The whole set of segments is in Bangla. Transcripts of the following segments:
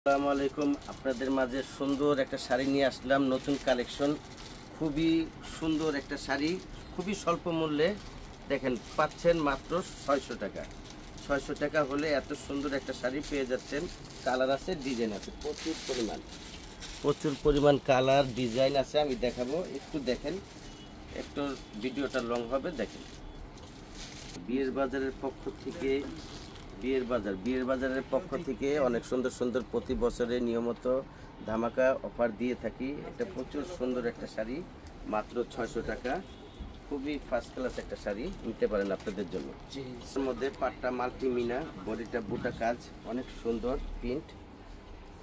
আসসালামু আলাইকুম। আপনাদের মাঝে সুন্দর একটা শাড়ি নিয়ে আসলাম, নতুন কালেকশন। খুবই সুন্দর একটা শাড়ি, খুবই স্বল্প মূল্যে দেখেন পাচ্ছেন মাত্র 600 টাকা। 600 টাকা হলে এত সুন্দর একটা শাড়ি পেয়ে যাচ্ছেন। কালার আছে, ডিজাইন আছে, প্রচুর পরিমাণ কালার ডিজাইন আছে। আমি দেখাবো, একটু দেখেন, একটু ভিডিওটা লং হবে, দেখেন। বিয়ের বাজারের পক্ষ থেকে অনেক সুন্দর সুন্দর প্রতি বছরে নিয়মিত ধামাকা অফার দিয়ে থাকি। এটা প্রচুর সুন্দর একটা শাড়ি, মাত্র 600 টাকা। খুবই ফার্স্ট ক্লাস একটা শাড়ি, নিতে পারেন আপনাদের জন্য। এর মধ্যে পাটটা মাল্টিমিনা, বডিটা বুটা কাজ, অনেক সুন্দর প্রিন্ট,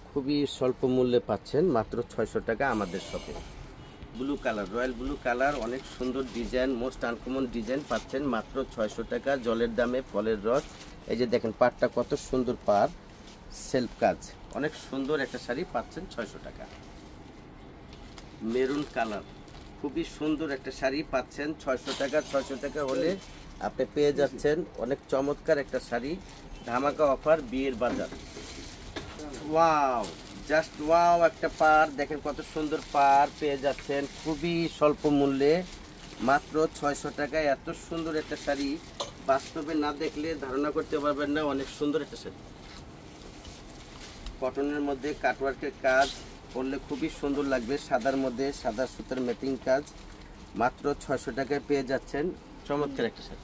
খুবই স্বল্প মূল্যে পাচ্ছেন মাত্র 600 টাকা আমাদের শপে। Blue colour, royal blue colour, অনেক সুন্দর ডিজাইন, মোস্ট আনকমন ডিজাইন পাচ্ছেন মাত্র 600 টাকা। জলের দামে ফলের রস। এই যে দেখেন পাটটা কত সুন্দর, পার সেলফ কাজ, অনেক সুন্দর একটা শাড়ি পাচ্ছেন 600 টাকা। মেরুন কালার, খুবই সুন্দর একটা শাড়ি পাচ্ছেন 600 টাকা। 600 টাকা হলে আপনি পেয়ে যাচ্ছেন অনেক চমৎকার একটা শাড়ি, ধামাকা অফার বিয়ের বাজার। ওয়াও, জাস্ট ওয়াও একটা পার, দেখেন কত সুন্দর পার পেয়ে যাচ্ছেন খুবই স্বল্প মূল্যে, মাত্র 600 টাকায়। এত সুন্দর একটা শাড়ি বাস্তবে না দেখলে ধারণা করতে পারবেন না, অনেক সুন্দর একটা শাড়ি। কটনের মধ্যে কাটওয়ার্কের কাজ করলে খুবই সুন্দর লাগবে, সাদার মধ্যে সাদা সুতার ম্যাচিং কাজ, মাত্র 600 টাকায় পেয়ে যাচ্ছেন চমৎকার একটা শাড়ি।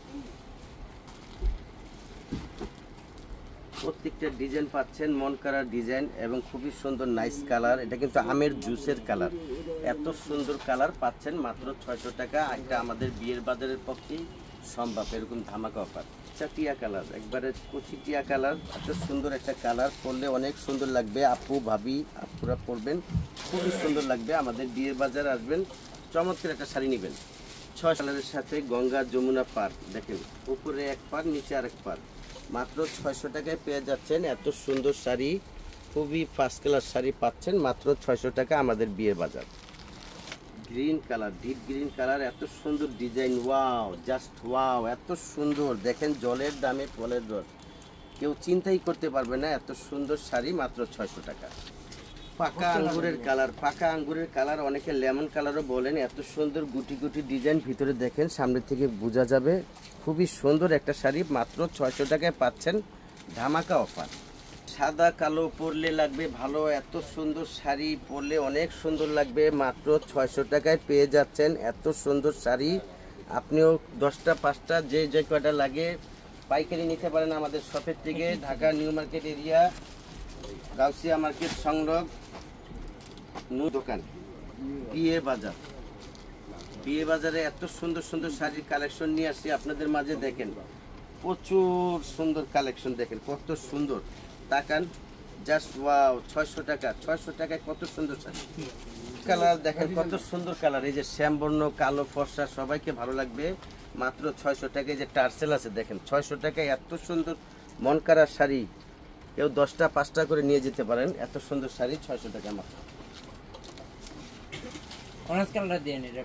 প্রত্যেকটা ডিজাইন পাচ্ছেন মন করা ডিজাইন এবং খুবই সুন্দর নাইস কালার। এটা কিন্তু আমের জুসের কালার, এত সুন্দর কালার পাচ্ছেন মাত্র 600 টাকা। একটা আমাদের বিয়ের বাজারের পক্ষেই সম্ভব এরকম ধামাকা অফার। টিয়া কালার, একবারে কচি টিয়া কালার, এত সুন্দর একটা কালার, পরলে অনেক সুন্দর লাগবে। আপু ভাবি আপুরা পরবেন, খুবই সুন্দর লাগবে। আমাদের বিয়ের বাজারে আসবেন, চমৎকার একটা শাড়ি নেবেন। 6 কালারের সাথে গঙ্গা যমুনা পার, দেখেন উপরে এক পার নিচে আরেক পার, মাত্র 600 টাকায় পেয়ে যাচ্ছেন এত সুন্দর শাড়ি। খুবই ফার্স্ট ক্লাস শাড়ি পাচ্ছেন মাত্র 600 টাকা আমাদের বিয়ের বাজার। Green colour, deep green colour, এত সুন্দর ডিজাইন, ওয়াও, জাস্ট ওয়াও, এত সুন্দর। দেখেন জলের দামে ফলের রস, কেউ চিন্তাই করতে পারবে না, এত সুন্দর শাড়ি মাত্র 600 টাকা। পাকা আঙ্গুরের কালার, পাকা আঙ্গুরের কালার, অনেকে লেমন কালারও বলেন। এত সুন্দর গুটি গুটি ডিজাইন, ভিতরে দেখেন সামনে থেকে বোঝা যাবে। খুবই সুন্দর একটা শাড়ি, মাত্র 600 টাকায় পাচ্ছেন ধামাকা অফার। সাদা কালো পরলে লাগবে ভালো, এত সুন্দর শাড়ি পরলে অনেক সুন্দর লাগবে, মাত্র 600 টাকায় পেয়ে যাচ্ছেন এত সুন্দর শাড়ি। আপনিও 10টা 5টা যে কয়টা লাগে পাইকারি নিতে পারেন আমাদের শপের থেকে। Dhaka new market area, Gausia market সংলগ্ন দোকান, বিয়ে বাজারে এত সুন্দর সুন্দর শাড়ির কালেকশন নিয়ে আসছি আপনাদের মাঝে। দেখেন প্রচুর সুন্দর কালেকশন, দেখেন কত সুন্দর, তাকান, জাস্ট ওয়াও। 600 টাকা, 600 টাকায় কত সুন্দর শাড়ি। কালার দেখেন কত সুন্দর কালার, এই যে শ্যামবর্ণ, কালো, ফর্সা, সবাইকে ভালো লাগবে, মাত্র 600 টাকায়। যে টার্সেল আছে দেখেন, 600 টাকায় এত সুন্দর মন কাড়ার শাড়ি, কেউ 10টা 5টা করে নিয়ে যেতে পারেন, এত সুন্দর শাড়ি 600 টাকা মাত্র। অরেঞ্জ কালার দিয়ে নিয়ে